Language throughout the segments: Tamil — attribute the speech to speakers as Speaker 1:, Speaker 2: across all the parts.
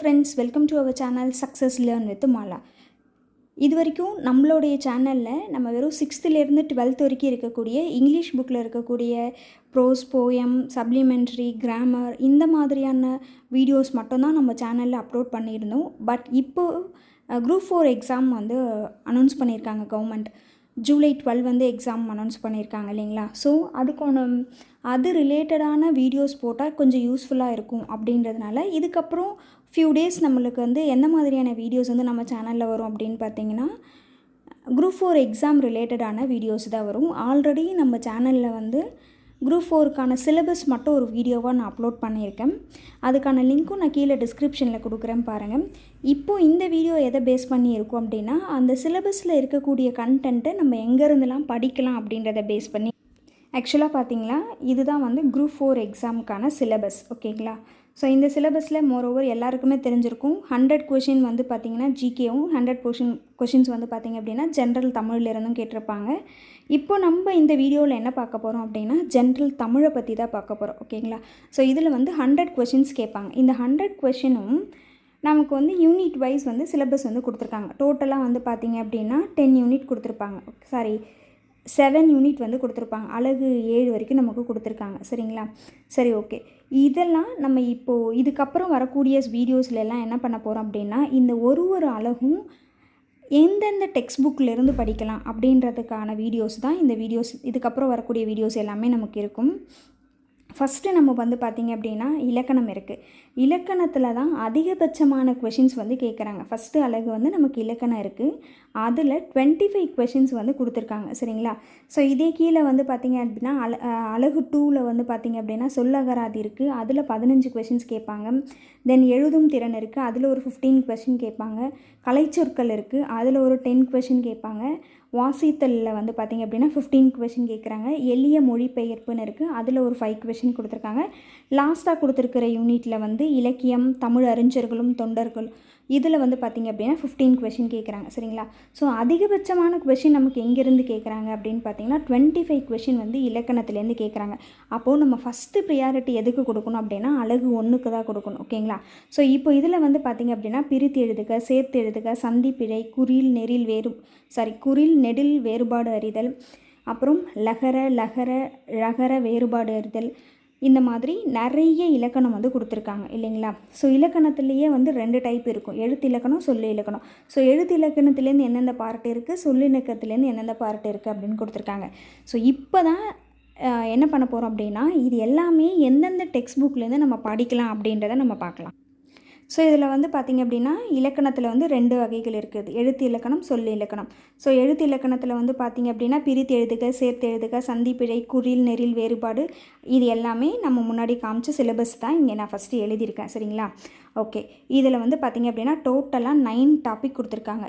Speaker 1: Friends, welcome to our channel success learn with Mala. இது வரைக்கும் நம்மளுடைய சேனலில் நம்ம வெறும் 6th to 12th வரைக்கும் இருக்கக்கூடிய இங்கிலீஷ் புக்கில் இருக்கக்கூடிய ப்ரோஸ், போயம், சப்ளிமெண்ட்ரி, கிராமர் இந்த மாதிரியான வீடியோஸ் மட்டும்தான் நம்ம சேனலில் அப்லோட் பண்ணியிருந்தோம். பட் இப்போது குரூப் 4 எக்ஸாம் வந்து அனௌன்ஸ் பண்ணியிருக்காங்க கவர்மெண்ட். ஜூலை 12 வந்து எக்ஸாம் அனௌன்ஸ் பண்ணியிருக்காங்க இல்லைங்களா? ஸோ அது ரிலேட்டடான வீடியோஸ் போட்டால் கொஞ்சம் யூஸ்ஃபுல்லாக இருக்கும் அப்படின்றதுனால இதுக்கப்புறம் ஃபியூ டேஸ் நம்மளுக்கு வந்து எந்த மாதிரியான வீடியோஸ் வந்து நம்ம சேனலில் வரும் அப்படின்னு பார்த்தீங்கன்னா, குரூப் 4 எக்ஸாம் ரிலேட்டடான வீடியோஸ் தான் வரும். ஆல்ரெடி நம்ம சேனலில் வந்து குரூப் 4க்கான சிலபஸ் மட்டும் ஒரு வீடியோவாக நான் அப்லோட் பண்ணியிருக்கேன். அதுக்கான லிங்க்கும் நான் கீழே டிஸ்கிரிப்ஷனில் கொடுக்குறேன் பாருங்கள். இப்போது இந்த வீடியோ எதை பேஸ் பண்ணி இருக்கும் அப்படின்னா, அந்த சிலபஸில் இருக்கக்கூடிய கண்டென்ட்டை நம்ம எங்கேருந்துலாம் படிக்கலாம் அப்படின்றத பேஸ் பண்ணி ஆக்சுவலாக பார்த்தீங்களா, இதுதான் வந்து குரூப் 4 எக்ஸாமுக்கான சிலபஸ். ஓகேங்களா? ஸோ இந்த சிலபஸில் மோரோவர் எல்லாருக்குமே தெரிஞ்சிருக்கும். 100 கொஷின் வந்து பார்த்திங்கன்னா ஜிகேவும், 100 கொஷின்ஸ் வந்து பார்த்திங்க அப்படின்னா ஜென்ரல் தமிழ்லேருந்தும் கேட்டிருப்பாங்க. இப்போ நம்ம இந்த வீடியோவில் என்ன பார்க்க போகிறோம் அப்படின்னா, ஜென்ரல் தமிழை பற்றி தான் பார்க்க போகிறோம். ஓகேங்களா? ஸோ இதில் வந்து 100 கொஷின்ஸ் கேட்பாங்க. இந்த 100 கொஷினும் நமக்கு வந்து யூனிட் வைஸ் வந்து சிலபஸ் வந்து கொடுத்துருக்காங்க. டோட்டலாக வந்து பார்த்திங்க அப்படின்னா 10 யூனிட் கொடுத்துருப்பாங்க. 7 யூனிட் வந்து கொடுத்துருப்பாங்க. அழகு 7 வரைக்கும் நமக்கு கொடுத்துருக்காங்க. சரிங்களா? சரி, ஓகே. இதெல்லாம் நம்ம இப்போது இதுக்கப்புறம் வரக்கூடிய வீடியோஸ்லாம் என்ன பண்ண போகிறோம் அப்படின்னா, இந்த ஒரு அழகும் எந்தெந்த டெக்ஸ்ட் புக்கிலேருந்து படிக்கலாம் அப்படின்றதுக்கான வீடியோஸ் தான் இந்த வீடியோஸ். இதுக்கப்புறம் வரக்கூடிய வீடியோஸ் எல்லாமே நமக்கு இருக்கும். ஃபஸ்ட்டு நம்ம வந்து பார்த்திங்க அப்படின்னா இலக்கணம் இருக்குது. இலக்கணத்தில் தான் அதிகபட்சமான கொஷின்ஸ் வந்து கேட்குறாங்க. ஃபஸ்ட்டு அழகு வந்து நமக்கு இலக்கணம் இருக்குது. அதில் 25 கொஷின்ஸ் வந்து கொடுத்துருக்காங்க. சரிங்களா? ஸோ இதே கீழே வந்து பார்த்திங்க அப்படின்னா அழகு 2ல் வந்து பார்த்திங்க அப்படின்னா சொல்லகராதி இருக்குது. அதில் 15 கொஷின்ஸ் கேட்பாங்க. தென் எழுதும் திறன் இருக்குது. அதில் ஒரு 15 கொஷின் கேட்பாங்க. கலைச்சொற்கள் இருக்குது. அதில் ஒரு 10 கொஷின் கேட்பாங்க. வாசித்தலில் வந்து பார்த்திங்க அப்படின்னா 15 கொஷின் கேட்குறாங்க. எளிய மொழிபெயர்ப்புன்னு இருக்குது. அதில் ஒரு 5 கொஷின் கொடுத்துருக்காங்க. லாஸ்ட்டாக கொடுத்துருக்கிற யூனிட்டில் வந்து இலக்கியம், தமிழ் அறிஞர்களும் தொண்டர்கள், இதில் வந்து பார்த்திங்க அப்படின்னா 15 கொஷின் கேட்குறாங்க. சரிங்களா? ஸோ அதிகபட்சமான கொஷின் நமக்கு எங்கேருந்து கேட்குறாங்க அப்படின்னு பார்த்திங்கன்னா 25 கொஷின் வந்து இலக்கணத்துலேருந்து கேட்குறாங்க. அப்போது நம்ம ஃபஸ்ட்டு ப்ரியாரிட்டி எதுக்கு கொடுக்கணும் அப்படின்னா அழகு 1க்கு தான் கொடுக்கணும். ஓகேங்களா? ஸோ இப்போ இதில் வந்து பார்த்திங்க அப்படின்னா பிரித்து எழுதுக, சேர்த்து எழுதுக, சந்திப்பிழை, குறில் நெடில் வேறுபாடு அறிதல், அப்புறம் லகர ழகர வேறுபாடு அறிதல், இந்த மாதிரி நிறைய இலக்கணம் வந்து கொடுத்துருக்காங்க இல்லைங்களா? ஸோ இலக்கணத்துலேயே வந்து 2 டைப் இருக்கும். எழுத்து இலக்கணம், சொல்லு இலக்கணம். ஸோ எழுத்து இலக்கணத்துலேருந்து எந்தெந்த பார்ட் இருக்குது, சொல்லு இலக்கணத்துலேருந்து எந்தெந்த பார்ட் இருக்குது அப்படின்னு கொடுத்துருக்காங்க. ஸோ இப்போ தான் என்ன பண்ண போகிறோம் அப்படின்னா, இது எல்லாமே எந்தெந்த டெக்ஸ்ட் புக்லேருந்து நம்ம படிக்கலாம் அப்படின்றத நம்ம பார்க்கலாம். ஸோ இதில் வந்து பார்த்திங்க அப்படின்னா இலக்கணத்தில் வந்து 2 வகைகள் இருக்குது. எழுத்து இலக்கணம், சொல்லு இலக்கணம். ஸோ எழுத்து இலக்கணத்தில் வந்து பார்த்திங்க அப்படின்னா பிரித்து எழுதுக, சேர்த்து எழுதுக, சந்திப்பிழை, குறில் நெடில் வேறுபாடு, இது எல்லாமே நம்ம முன்னாடி காமிச்ச சிலபஸ் தான் இங்கே நான் ஃபஸ்ட்டு எழுதியிருக்கேன். சரிங்களா? ஓகே. இதில் வந்து பார்த்திங்க அப்படின்னா டோட்டலாக 9 டாபிக் கொடுத்துருக்காங்க.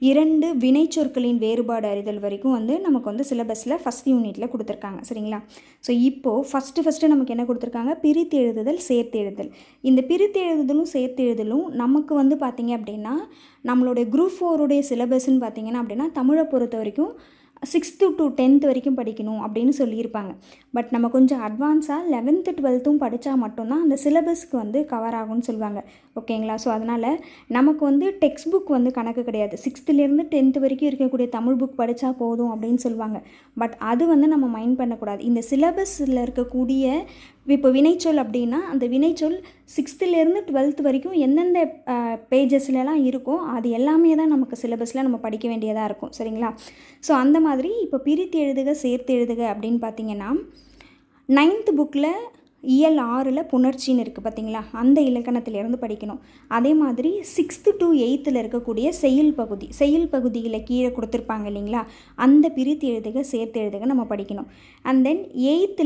Speaker 1: 2 வினைச்சொற்களின் வேறுபாடு அறிதல் வரைக்கும் வந்து நமக்கு வந்து சிலபஸில் ஃபஸ்ட் யூனிட்டில் கொடுத்துருக்காங்க. சரிங்களா? ஸோ இப்போது ஃபஸ்ட்டு நமக்கு என்ன கொடுத்துருக்காங்க, பிரித்து எழுதுதல், சேர்த்து எழுதுதல். இந்த பிரித்து எழுதுதலும் சேர்த்து எழுதலும் நமக்கு வந்து பார்த்திங்க அப்படின்னா நம்மளுடைய குரூப் 4 சிலபஸ்ன்னு பார்த்திங்கன்னா அப்படின்னா தமிழை பொறுத்த வரைக்கும் 6th to 10th வரைக்கும் படிக்கணும் அப்படின்னு சொல்லியிருப்பாங்க. பட் நம்ம கொஞ்சம் அட்வான்ஸாக 11th 12th படித்தா மட்டும்தான் அந்த சிலபஸ்க்கு வந்து கவர் ஆகும்னு சொல்லுவாங்க. ஓகேங்களா? ஸோ அதனால் நமக்கு வந்து டெக்ஸ்ட் புக் வந்து கணக்கு கிடையாது. 6th 10th வரைக்கும் இருக்கக்கூடிய தமிழ் புக் படித்தா போதும் அப்படின்னு சொல்லுவாங்க. பட் அது வந்து நம்ம மைண்ட் பண்ணக்கூடாது. இந்த சிலபஸில் இருக்கக்கூடிய இப்போ வினைச்சொல் அப்படின்னா அந்த வினைச்சொல் 6th 12th வரைக்கும் எந்தெந்த பேஜஸ்லலாம் இருக்கோ அது எல்லாமே தான் நமக்கு சிலபஸில் நம்ம படிக்க வேண்டியதாக இருக்கும். சரிங்களா? ஸோ அந்த மாதிரி இப்போ பிரித்து எழுதுக, சேர்த்து எழுதுக அப்படின்னு பார்த்திங்கன்னா 9th புக்கில் இயல் 6ல் புணர்ச்சின்னு இருக்குது பார்த்திங்களா, அந்த இலக்கணத்திலேருந்து படிக்கணும். அதே மாதிரி 6th to 8th இருக்கக்கூடிய செயல் பகுதியில் கீழே கொடுத்துருப்பாங்க இல்லைங்களா, அந்த பிரித்து எழுதுக, சேர்த்து எழுதுக நம்ம படிக்கணும். அண்ட் தென் 8th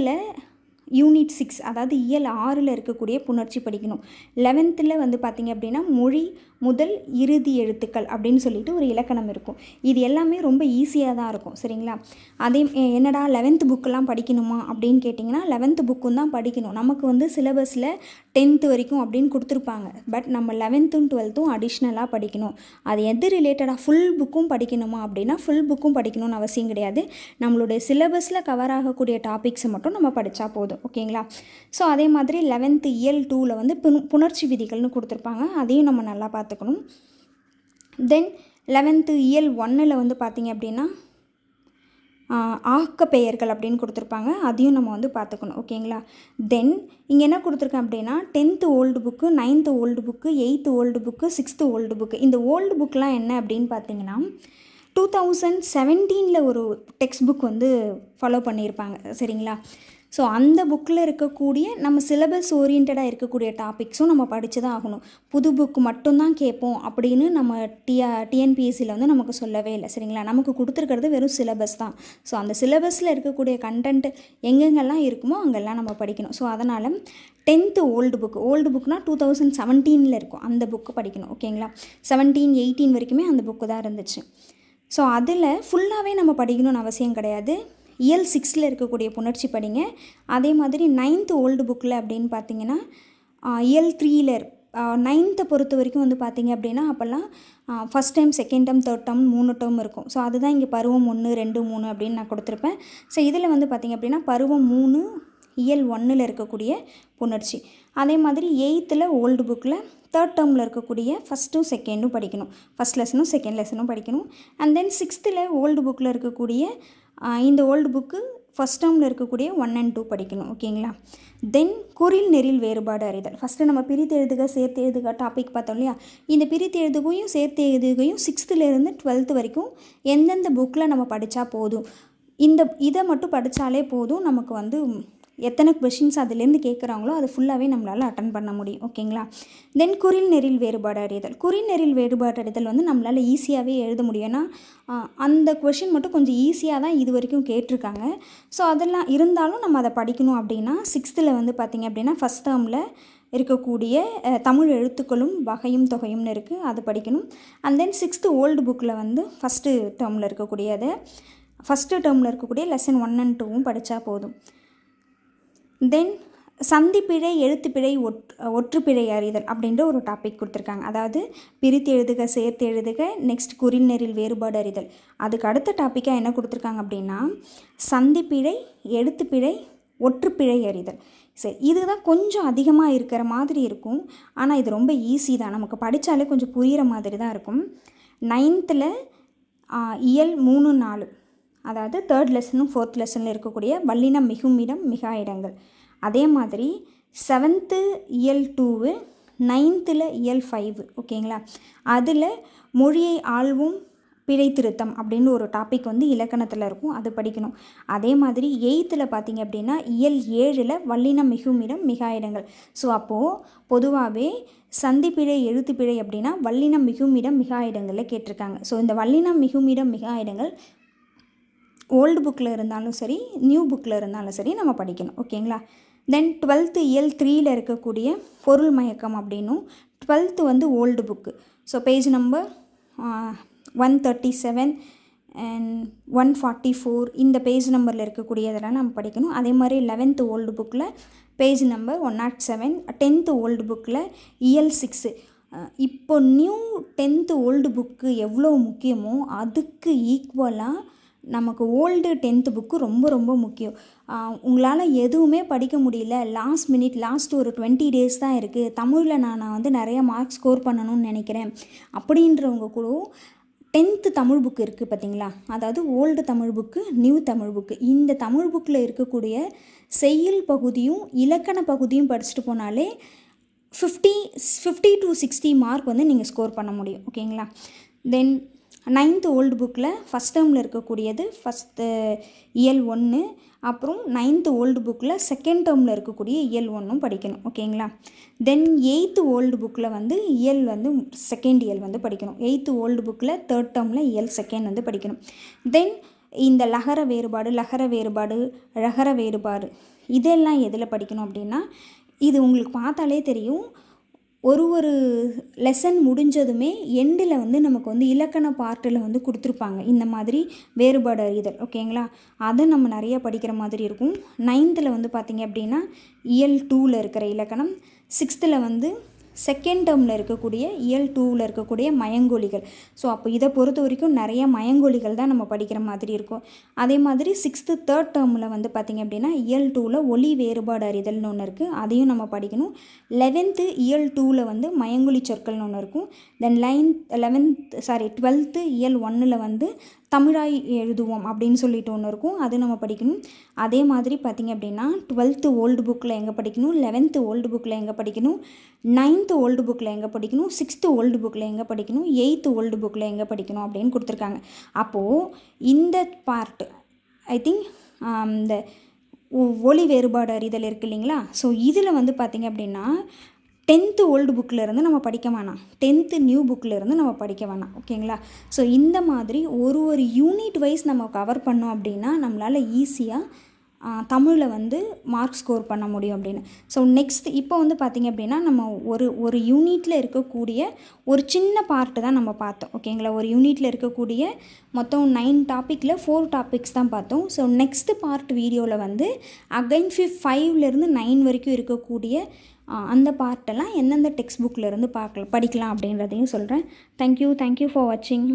Speaker 1: யூனிட் 6 அதாவது இயல் 6ல் இருக்கக்கூடிய புணர்ச்சி படிக்கணும். 11th வந்து பார்த்திங்க அப்படின்னா மொழி முதல் இறுதி எழுத்துக்கள் அப்படின்னு சொல்லிட்டு ஒரு இலக்கணம் இருக்கும். இது எல்லாமே ரொம்ப ஈஸியாக தான் இருக்கும். சரிங்களா? அதே என்னடா 11th புக்கெல்லாம் படிக்கணுமா அப்படின்னு கேட்டிங்கன்னா 11th புக்கும் தான் படிக்கணும். நமக்கு வந்து சிலபஸில் 10th வரைக்கும் அப்படின்னு கொடுத்துருப்பாங்க. பட் நம்ம 11th 12th அடிஷ்னலாக படிக்கணும். அது எது ரிலேட்டடாக ஃபுல் புக்கும் படிக்கணுமா அப்படின்னா ஃபுல் புக்கும் படிக்கணும்னு அவசியம் கிடையாது. நம்மளுடைய சிலபஸில் கவர் ஆகக்கூடிய டாபிக்ஸை மட்டும் நம்ம படித்தா போதும். ஓகேங்களா? ஸோ அதே மாதிரி 11th இயல் 2ல் வந்து புணர்ச்சி விதிகள்னு கொடுத்துருப்பாங்க. அதையும் நம்ம நல்லா பார்த்துக்கணும். தென் 11th இயல் 1ல் வந்து பார்த்திங்க அப்படின்னா ஆக்க பெயர்கள் அப்படின்னு கொடுத்துருப்பாங்க. அதையும் நம்ம வந்து பார்த்துக்கணும். ஓகேங்களா? தென் இங்கே என்ன கொடுத்துருக்கேன் அப்படின்னா 10th old book, 9th old book, 8th old book, 6th old book. இந்த ஓல்டு புக்கெலாம் என்ன அப்படின்னு பார்த்தீங்கன்னா 2017 ஒரு டெக்ஸ்ட் புக் வந்து ஃபாலோ பண்ணியிருப்பாங்க. சரிங்களா? ஸோ அந்த புக்கில் இருக்கக்கூடிய நம்ம சிலபஸ் ஓரியன்டாக இருக்கக்கூடிய டாபிக்ஸும் நம்ம படித்து தான் ஆகணும். புது புக்கு மட்டும்தான் கேட்போம் அப்படின்னு நம்ம டிஎன்பிஎஸ்சியில் வந்து நமக்கு சொல்லவே இல்லை. சரிங்களா? நமக்கு கொடுத்துருக்கிறது வெறும் சிலபஸ் தான். ஸோ அந்த சிலபஸில் இருக்கக்கூடிய கண்டென்ட் எங்கெங்கெல்லாம் இருக்குமோ அங்கெல்லாம் நம்ம படிக்கணும். ஸோ அதனால் 10th ஓல்டு புக்னால் 2017 இருக்கும். அந்த புக்கு படிக்கணும். ஓகேங்களா? 17, 18 வரைக்குமே அந்த புக்கு தான் இருந்துச்சு. ஸோ அதில் ஃபுல்லாகவே நம்ம படிக்கணும்னு அவசியம் கிடையாது. இயல் 6ல் இருக்கக்கூடிய புணர்ச்சி படிங்க. அதே மாதிரி 9th ஓல்டு புக்கில் அப்படின்னு பார்த்தீங்கன்னா இயல் 3ல் 9th பொறுத்த வரைக்கும் வந்து பார்த்திங்க அப்படின்னா அப்போல்லாம் first time, second term, third term 3 term இருக்கும். ஸோ அதுதான் இங்கே பருவம் 1, 2, 3 அப்படின்னு நான் கொடுத்துருப்பேன். ஸோ இதில் வந்து பார்த்திங்க அப்படின்னா பருவம் 3 இயல் 1ல் இருக்கக்கூடிய புணர்ச்சி. அதே மாதிரி 8th ஓல்டு புக்கில் தேர்ட் டேர்மில் இருக்கக்கூடிய ஃபஸ்ட்டும் செகண்டும் படிக்கணும். ஃபஸ்ட் லெசனும் செகண்ட் லெசனும் படிக்கணும். அண்ட் தென் 6th ஓல்டு புக்கில் இருக்கக்கூடிய இந்த ஓல்டு புக்கு ஃபஸ்ட் டேர்மில் இருக்கக்கூடிய 1 and 2 படிக்கணும். ஓகேங்களா? தென் குறில் நெறில் வேறுபாடு அறிதல். ஃபஸ்ட்டு நம்ம பிரித்து எழுதுக சேர்த்து எழுதுக டாபிக் பார்த்தோம் இல்லையா? இந்த பிரித்து எழுதுகையும் சேர்த்து எழுதுகையும் 6th 12th வரைக்கும் எந்தெந்த புக்கில் நம்ம படித்தா போதும், இதை மட்டும் படித்தாலே போதும். நமக்கு வந்து எத்தனை கொஷின்ஸ் அதுலேருந்து கேட்குறாங்களோ அது ஃபுல்லாகவே நம்மளால் அட்டன் பண்ண முடியும். ஓகேங்களா? தென் குறில் நெறில் வேறுபாடு அறிதல். குறில் நெறில் வேறுபாடு அறிதல் வந்து நம்மளால் ஈஸியாகவே எழுத முடியும். ஏன்னா அந்த கொஷின் மட்டும் கொஞ்சம் ஈஸியாக தான் இது வரைக்கும் கேட்டிருக்காங்க. ஸோ அதெல்லாம் இருந்தாலும் நம்ம அதை படிக்கணும் அப்படின்னா 6th வந்து பார்த்திங்க அப்படின்னா ஃபஸ்ட் டேர்மில் இருக்கக்கூடிய தமிழ் எழுத்துக்களும் வகையும் தொகையும்னு இருக்குது, அது படிக்கணும். அண்ட் தென் 6th ஓல்டு புக்கில் வந்து ஃபஸ்ட்டு டேர்மில் இருக்கக்கூடிய லெசன் 1 and 2 படித்தா போதும். தென் சந்திப்பிழை, எழுத்துப்பிழை, ஒற்றுப்பிழை அறிதல் அப்படின்ற ஒரு டாபிக் கொடுத்துருக்காங்க. அதாவது பிரித்து எழுதுக சேர்த்து எழுதுக, நெக்ஸ்ட் குறில் நெறில் வேறுபாடு அறிதல். அதுக்கு அடுத்த டாப்பிக்காக என்ன கொடுத்துருக்காங்க அப்படின்னா சந்திப்பிழை, எழுத்துப்பிழை, ஒற்றுப்பிழை அறிதல். சரி, இதுதான் கொஞ்சம் அதிகமாக இருக்கிற மாதிரி இருக்கும். ஆனால் இது ரொம்ப ஈஸி தான், நமக்கு படித்தாலே கொஞ்சம் புரிகிற மாதிரி தான் இருக்கும். 9th இயல் 3, 4 அதாவது தேர்ட் லெசனும் ஃபோர்த் லெசனில் இருக்கக்கூடிய வல்லினம் மிகுமிடம் மிகா இடங்கள். அதே மாதிரி 7th இயல் 2, 9th இயல் 5. ஓகேங்களா? அதில் மொழியை ஆள்வும் பிழை திருத்தம் அப்படின்னு ஒரு டாபிக் வந்து இலக்கணத்தில் இருக்கும், அது படிக்கணும். அதே மாதிரி 8th பார்த்திங்க அப்படின்னா இயல் 7 வல்லினம் மிகுமிடம் மிகா இடங்கள். ஸோ அப்போது பொதுவாகவே சந்திப்பிழை, எழுத்துப்பிழை அப்படின்னா வல்லினம் மிகுமிடம் மிகா இடங்களில் கேட்டிருக்காங்க. ஸோ இந்த வல்லினம் மிகுமிடம் மிகா இடங்கள் ஓல்டு புக்கில் இருந்தாலும் சரி, நியூ புக்கில் இருந்தாலும் சரி நம்ம படிக்கணும். ஓகேங்களா? தென் 12th இயல் 3ல் இருக்கக்கூடிய பொருள் மயக்கம் அப்படின்னும் 12th வந்து old book. So page number 137 and 144 இந்த பேஜ் நம்பரில் இருக்கக்கூடியதெல்லாம் நம்ம படிக்கணும். அதே மாதிரி 11th ஓல்டு புக்கில் பேஜ் நம்பர் 107, 10th ஓல்டு புக்கில் இயல் 6. இப்போ நியூ 10th ஓல்டு புக்கு எவ்வளோ முக்கியமோ அதுக்கு ஈக்குவலாக நமக்கு ஓல்டு 10th புக்கு ரொம்ப ரொம்ப முக்கியம். உங்களால் எதுவுமே படிக்க முடியல, லாஸ்ட் ஒரு 20 days தான் இருக்குது, தமிழில் நான் வந்து நிறைய மார்க்ஸ் ஸ்கோர் பண்ணணும்னு நினைக்கிறேன் அப்படின்றவங்க கூட 10th தமிழ் புக்கு இருக்குது பார்த்தீங்களா? அதாவது old Tamil book, new Tamil book. இந்த தமிழ் புக்கில் இருக்கக்கூடிய செய்யுள் பகுதியும் இலக்கண பகுதியும் படிச்சுட்டு போனாலே 50 to 60 மார்க் வந்து நீங்கள் ஸ்கோர் பண்ண முடியும். ஓகேங்களா? தென் 9th ஓல்டு புக்கில் ஃபஸ்ட் டேர்மில் இருக்கக்கூடியது ஃபஸ்ட்டு இயல் 1, அப்புறம் 9th ஓல்டு புக்கில் செகண்ட் டேர்மில் இருக்கக்கூடிய இயல் 1 படிக்கணும். ஓகேங்களா? தென் 8th ஓல்டு புக்கில் வந்து இயல் வந்து செகண்ட் இயல் வந்து படிக்கணும். 8th ஓல்டு புக்கில் தேர்ட் டேர்மில் இயல் செகண்ட் வந்து படிக்கணும். தென் இந்த லகர வேறுபாடு, ழகர வேறுபாடு இதெல்லாம் எதில் படிக்கணும் அப்படின்னா இது உங்களுக்கு பார்த்தாலே தெரியும். ஒரு லெசன் முடிஞ்சதுமே எண்டில் வந்து நமக்கு வந்து இலக்கண பார்ட்டில் வந்து கொடுத்துருப்பாங்க இந்த மாதிரி வேறுபாடு அறிதல். ஓகேங்களா? அதை நம்ம நிறைய படிக்கிற மாதிரி இருக்கும். 9th வந்து பார்த்திங்க அப்படின்னா இயல் 2ல் இருக்கிற இலக்கணம், 6th வந்து செகண்ட் டேர்மில் இருக்கக்கூடிய இயல் 2ல் இருக்கக்கூடிய மயங்கொலிகள். ஸோ அப்போ இதை பொறுத்த வரைக்கும் நிறைய மயங்கொலிகள் தான் நம்ம படிக்கிற மாதிரி இருக்கும். அதே மாதிரி 6th தேர்ட் டேர்மில் வந்து பார்த்திங்க அப்படின்னா இயல் 2ல் ஒலி வேறுபாடு அறிதல்னு ஒன்று இருக்குது, அதையும் நம்ம படிக்கணும். 11th இயல் 2ல் வந்து மயங்கொலி சொற்கள்னு ஒன்று இருக்கும். தென் 12th இயல் 1ல் வந்து தமிழாய் எழுதுவோம் அப்படின்னு சொல்லிட்டு ஒன்று இருக்கும், அது நம்ம படிக்கணும். அதே மாதிரி பார்த்திங்க அப்படின்னா 12th ஓல்டு புக்கில் எங்கே படிக்கணும், 11th ஓல்டு புக்கில் எங்கே படிக்கணும், 9th ஓல்டு புக்கில் எங்கே படிக்கணும், 6th ஓல்டு புக்கில் எங்கே படிக்கணும், 8th ஓல்டு புக்கில் எங்கே படிக்கணும் அப்படின்னு கொடுத்துருக்காங்க. அப்போது இந்த பார்ட் ஐ திங்க் இந்த ஒலி வேறுபாடு அறிதல் இருக்குது இல்லைங்களா, ஸோ இதில் வந்து பார்த்திங்க அப்படின்னா 10th ஓல்டு புக்கில் இருந்து நம்ம படிக்க வேணாம், 10th நியூ புக்கில் இருந்து நம்ம படிக்க வேணாம். ஓகேங்களா? ஸோ இந்த மாதிரி ஒரு யூனிட் வைஸ் நம்ம கவர் பண்ணோம் அப்படின்னா நம்மளால் ஈஸியாக தமிழில் வந்து மார்க் ஸ்கோர் பண்ண முடியும் அப்படின்னு. ஸோ நெக்ஸ்ட் இப்போ வந்து பார்த்திங்க அப்படின்னா நம்ம ஒரு யூனிட்டில் இருக்கக்கூடிய ஒரு சின்ன பார்ட்டு தான் நம்ம பார்த்தோம். ஓகேங்களா? ஒரு யூனிட்டில் இருக்கக்கூடிய மொத்தம் 9 டாப்பிக்கில் 4 டாபிக்ஸ் தான் பார்த்தோம். ஸோ நெக்ஸ்ட் பார்ட் வீடியோவில் வந்து அகைன் 5லேருந்து 9 வரைக்கும் இருக்கக்கூடிய அந்த பார்ட்டெல்லாம் எந்தெந்த டெக்ஸ்ட் புக்கில் இருந்து படிக்கலாம் அப்படின்றதையும் சொல்கிறேன். தேங்க்யூ ஃபார் வாட்சிங்.